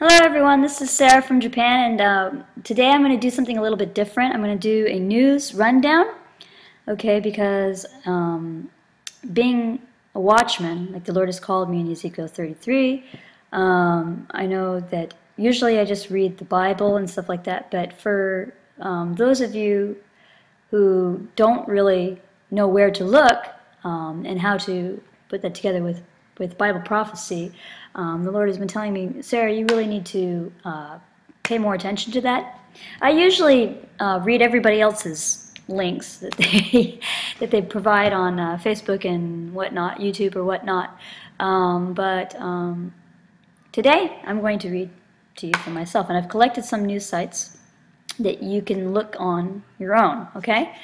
Hello everyone, this is Sarah from Japan, and today I'm going to do something a little bit different. I'm going to do a news rundown, okay, because being a watchman, like the Lord has called me in Ezekiel 33, I know that usually I just read the Bible and stuff like that, but for those of you who don't really know where to look and how to put that together with Bible prophecy, the Lord has been telling me, Sarah, you really need to pay more attention to that. I usually read everybody else's links that they provide on Facebook and whatnot, YouTube or whatnot, but today I'm going to read to you for myself, and I've collected some news sites that you can look on your own, okay?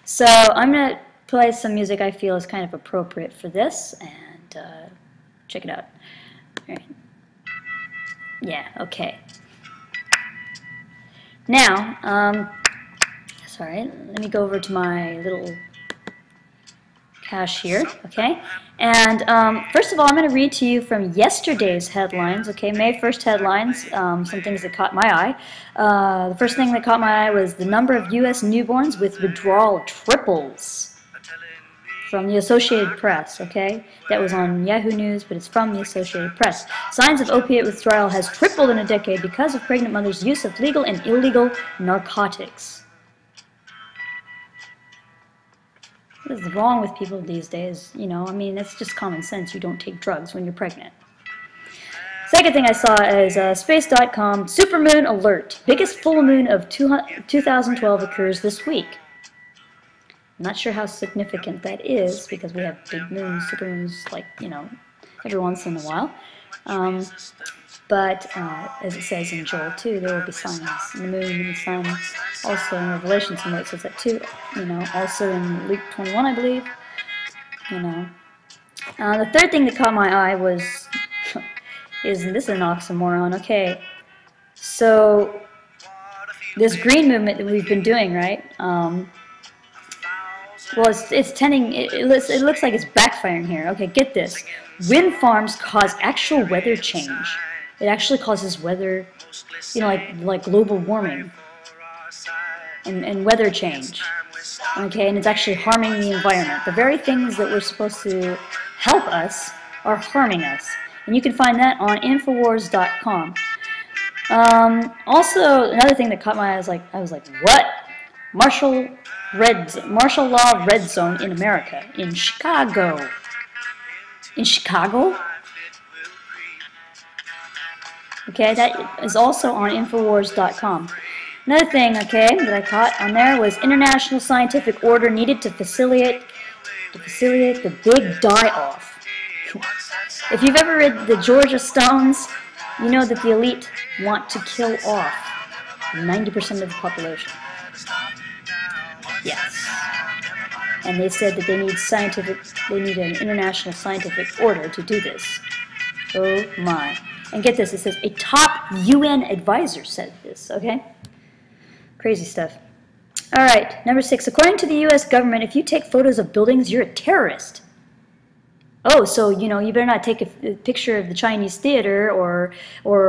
So I'm going to play some music I feel is kind of appropriate for this, and check it out. All right. Yeah, okay. Now, sorry, let me go over to my little cache here, okay? And first of all, I'm going to read to you from yesterday's headlines, okay? May 1st headlines, some things that caught my eye. The first thing that caught my eye was the number of U.S. newborns with withdrawal triples. From the Associated Press, okay? That was on Yahoo News, but it's from the Associated Press. Signs of opiate withdrawal has tripled in a decade because of pregnant mothers' use of legal and illegal narcotics. What is wrong with people these days? You know, I mean, it's just common sense. You don't take drugs when you're pregnant. Second thing I saw is space.com, supermoon alert. Biggest full moon of 2012 occurs this week. I'm not sure how significant that is because we have big moons, supermoons, like, you know, every once in a while. But as it says in Joel 2, there will be signs in the moon and the sun. Also in Revelation, somewhere it says that too. You know, also in Luke 21, I believe. You know. The third thing that caught my eye was, this is an oxymoron. Okay, so this green movement that we've been doing, right? Well, it looks like it's backfiring here. Okay, get this. Wind farms cause actual weather change. It actually causes weather, you know, like global warming and weather change. Okay, and it's actually harming the environment. The very things that were supposed to help us are harming us. And you can find that on InfoWars.com. Also, another thing that caught my eye, I was like, what? Martial law red zone in America, in Chicago. In Chicago? Okay, that is also on Infowars.com. Another thing, okay, that I caught on there was international scientific order needed to facilitate the big die-off. If you've ever read the Georgia Stones, you know that the elite want to kill off 90% of the population. Yes. And they said that they need an international scientific order to do this. Oh my. And get this, it says a top UN advisor said this, okay? Crazy stuff. All right, number 6. According to the U.S. government, if you take photos of buildings, you're a terrorist. Oh, so, you know, you better not take a picture of the Chinese theater or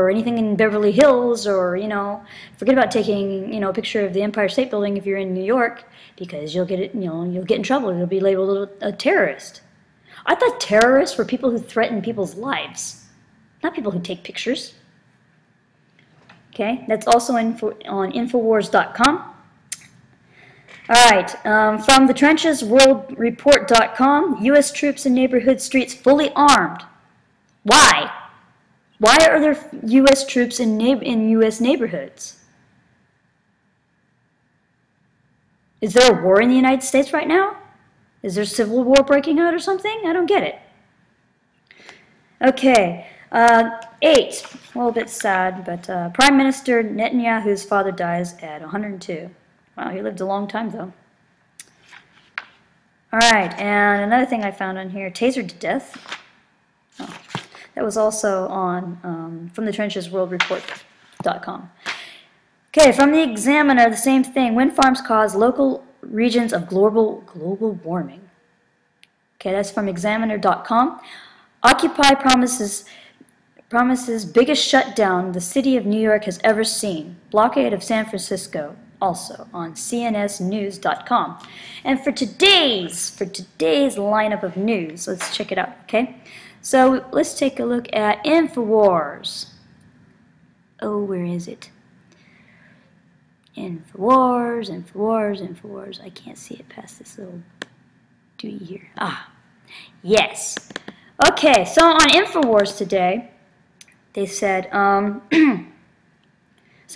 anything in Beverly Hills, or, you know, forget about taking, you know, a picture of the Empire State Building if you're in New York, because you'll get it, you know, you'll get in trouble. You'll be labeled a terrorist. I thought terrorists were people who threaten people's lives, not people who take pictures. Okay, that's also on Infowars.com. All right, from the trenches, worldreport.com, U.S. troops in neighborhood streets fully armed. Why? Why are there U.S. troops in U.S. neighborhoods? Is there a war in the United States right now? Is there civil war breaking out or something? I don't get it. Okay, 8, a little bit sad, but Prime Minister Netanyahu's father dies at 102. Wow, he lived a long time, though. All right, and another thing I found on here, tasered to death. Oh, that was also on from the trenches, worldreport.com. Okay, from the Examiner, the same thing. Wind farms cause local regions of global warming. Okay, that's from Examiner.com. Occupy promises promises biggest shutdown the city of New York has ever seen. Blockade of San Francisco, also on cnsnews.com. And for today's lineup of news, let's check it out, okay? So let's take a look at InfoWars. Oh, where is it? InfoWars. I can't see it past this little duty here. Ah, yes. Okay, so on InfoWars today, they said some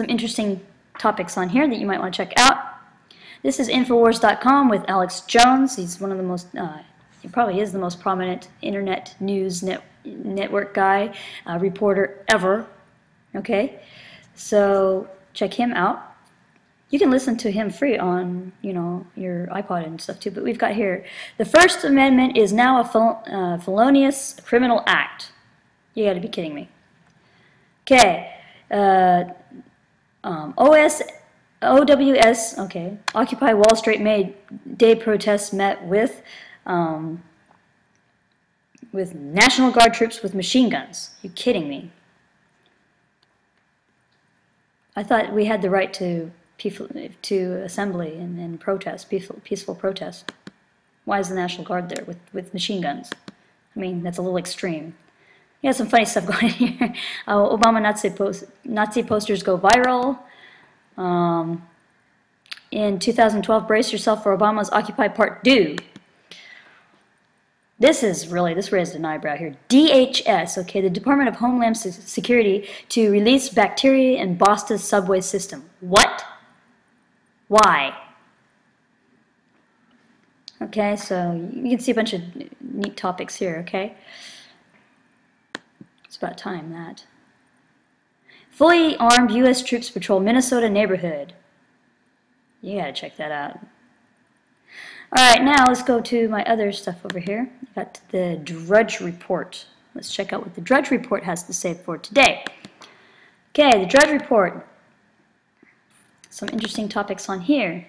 interesting topics on here that you might want to check out. This is InfoWars.com with Alex Jones. He's one of the most, he probably is the most prominent internet news network guy, reporter ever. Okay, so check him out. You can listen to him free on, you know, your iPod and stuff too. But we've got here, the First Amendment is now a felonious criminal act. You got to be kidding me. Okay, OWS, okay, Occupy Wall Street Day protests met with National Guard troops with machine guns. You kidding me? I thought we had the right to assembly and protest, peaceful protest. Why is the National Guard there with machine guns? I mean, that's a little extreme. You got some funny stuff going here. Obama Nazi posters go viral. In 2012, brace yourself for Obama's Occupy Part 2. This raised an eyebrow here. DHS, okay, the Department of Homeland Security, to release bacteria in Boston's subway system. What? Why? Okay, so you can see a bunch of neat topics here, okay? It's about time that. Fully armed U.S. troops patrol Minnesota neighborhood. You gotta check that out. Alright, now let's go to my other stuff over here. I got the Drudge Report. Let's check out what the Drudge Report has to say for today. Okay, the Drudge Report. Some interesting topics on here.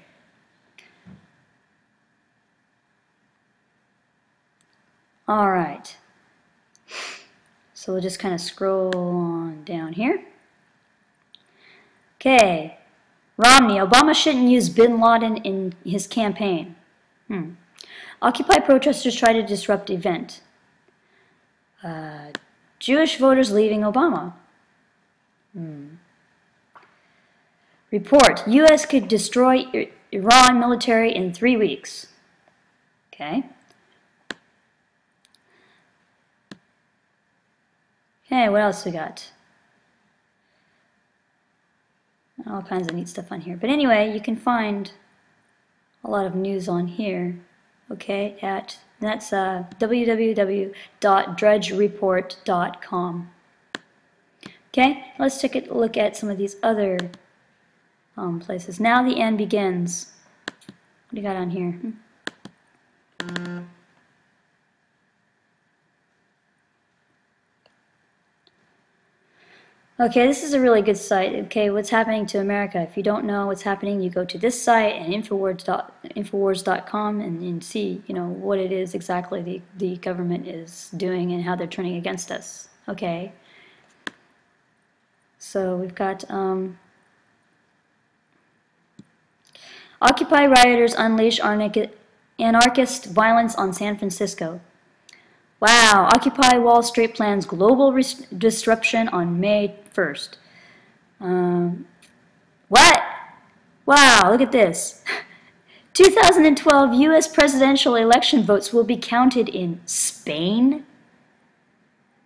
Alright. So we'll just kind of scroll on down here. Okay. Romney, Obama shouldn't use bin Laden in his campaign. Occupy protesters try to disrupt event. Jewish voters leaving Obama. Report, U.S. could destroy Iran military in 3 weeks. Okay. Okay, what else we got? All kinds of neat stuff on here. But anyway, you can find a lot of news on here, okay, that's www.drudgereport.com. Okay, let's take a look at some of these other places. Now the end begins. What do you got on here? Okay, this is a really good site. Okay, what's happening to America? If you don't know what's happening, you go to this site and InfoWars.com and see, you know, what it is exactly the government is doing and how they're turning against us. Okay. So we've got Occupy rioters unleash anarchist violence on San Francisco. Wow, Occupy Wall Street plans global disruption on May 1st. What? Wow, look at this. 2012 U.S. presidential election votes will be counted in Spain?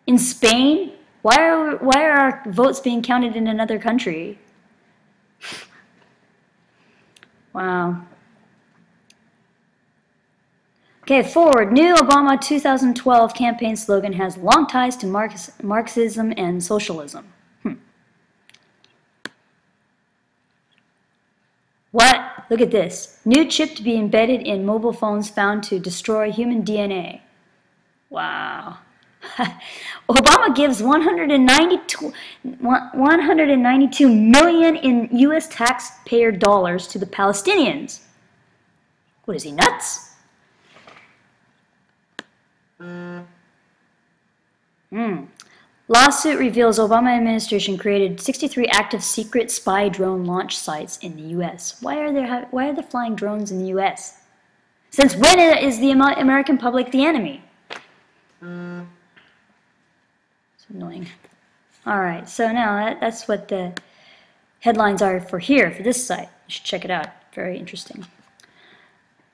In Spain? Why are our votes being counted in another country? Wow. Okay, forward. New Obama 2012 campaign slogan has long ties to Marxism and socialism. What? Look at this. New chip to be embedded in mobile phones found to destroy human DNA. Wow. Obama gives 192 million in U.S. taxpayer dollars to the Palestinians. What is he, nuts? Lawsuit reveals Obama administration created 63 active secret spy drone launch sites in the U.S. Why are there flying drones in the U.S.? Since when is the American public the enemy? It's annoying. All right, so now that's what the headlines are for this site. You should check it out. Very interesting.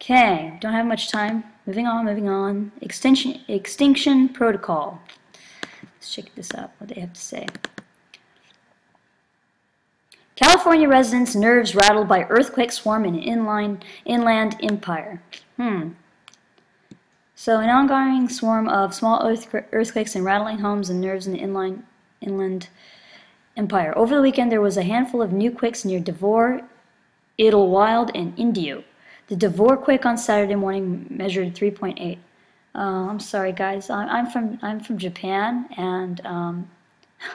Okay, don't have much time. Moving on. Extinction protocol. Let's check this out, what they have to say. California residents' nerves rattled by earthquake swarm in inland empire. So an ongoing swarm of small earthquakes and rattling homes and nerves in the inland empire. Over the weekend, there was a handful of new quakes near Devore, Idlewild, and Indio. The Devore quake on Saturday morning measured 3.8. I'm sorry, guys. I'm from Japan, and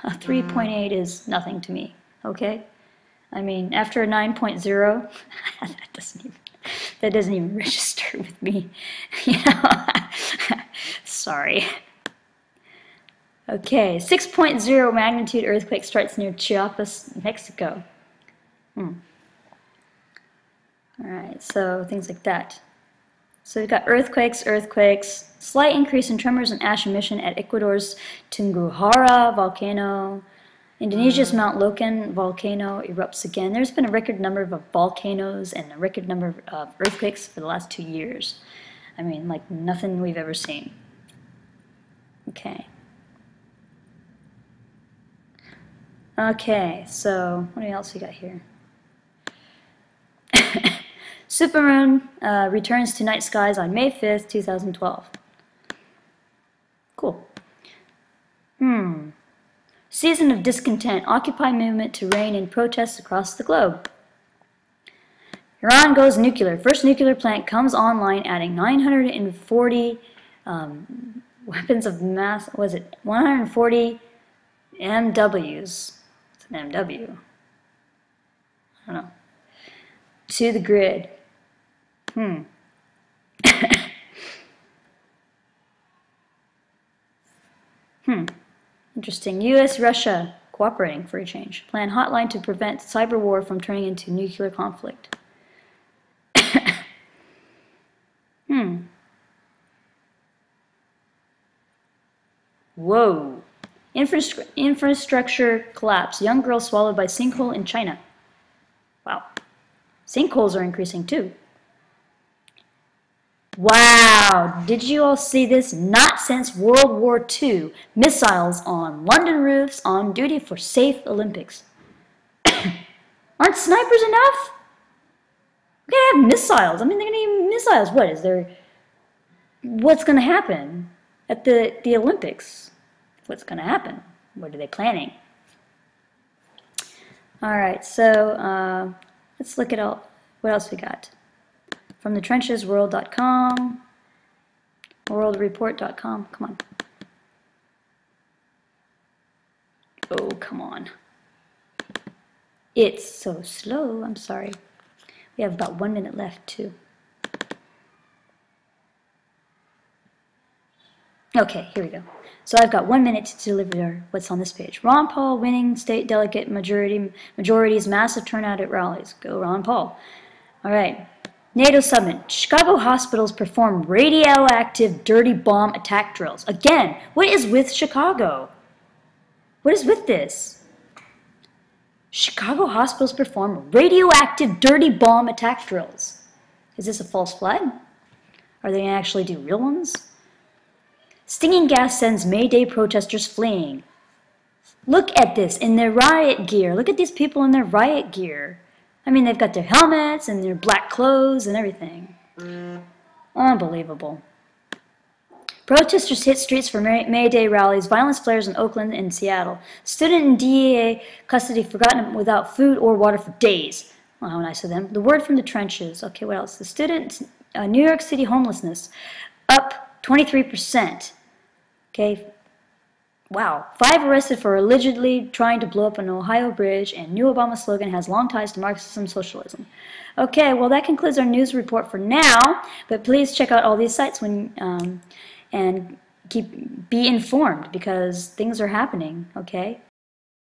3.8 is nothing to me. Okay, I mean after a 9.0, that doesn't even register with me. You know, sorry. Okay, 6.0 magnitude earthquake strikes near Chiapas, Mexico. All right, so things like that. So we've got earthquakes, slight increase in tremors and ash emission at Ecuador's Tunguhara volcano. Indonesia's Mount Loken volcano erupts again. There's been a record number of volcanoes and a record number of earthquakes for the last 2 years. I mean, like nothing we've ever seen. Okay. Okay, so what else we got here? Supermoon returns to night skies on May 5th, 2012. Cool. Season of discontent. Occupy movement to reign in protests across the globe. Iran goes nuclear. First nuclear plant comes online, adding 940 weapons of mass. Was it 140 MWs? What's an MW? I don't know. To the grid. Interesting. U.S.-Russia cooperating for a change. Plan hotline to prevent cyber war from turning into nuclear conflict. Whoa. Infrastructure collapse. Young girl swallowed by sinkhole in China. Wow. Sinkholes are increasing too. Wow, did you all see this? Not since World War II. Missiles on London roofs on duty for safe Olympics. Aren't snipers enough? We're going to have missiles. I mean, they're going to use missiles. What's going to happen at the Olympics? What's going to happen? What are they planning? All right, so let's look at what else we got. From the trenches, world.com, worldreport.com. Come on. Oh, come on. It's so slow. I'm sorry. We have about 1 minute left, too. Okay, here we go. So I've got 1 minute to deliver what's on this page. Ron Paul winning state delegate majorities, massive turnout at rallies. Go Ron Paul. All right. NATO summit. Chicago hospitals perform radioactive dirty bomb attack drills. Again, what is with Chicago? What is with this? Chicago hospitals perform radioactive dirty bomb attack drills. Is this a false flag? Are they going to actually do real ones? Stinging gas sends May Day protesters fleeing. Look at this in their riot gear. Look at these people in their riot gear. I mean, they've got their helmets and their black clothes and everything. Unbelievable. Protesters hit streets for May Day rallies. Violence flares in Oakland and Seattle. Student in DEA custody forgotten without food or water for days. Oh, how nice of them. The word from the trenches. Okay, what else? The student, New York City homelessness up 23%. Okay. Wow. 5 arrested for allegedly trying to blow up an Ohio bridge, and new Obama slogan has long ties to Marxism, socialism. Okay, well that concludes our news report for now, but please check out all these sites and be informed because things are happening, okay?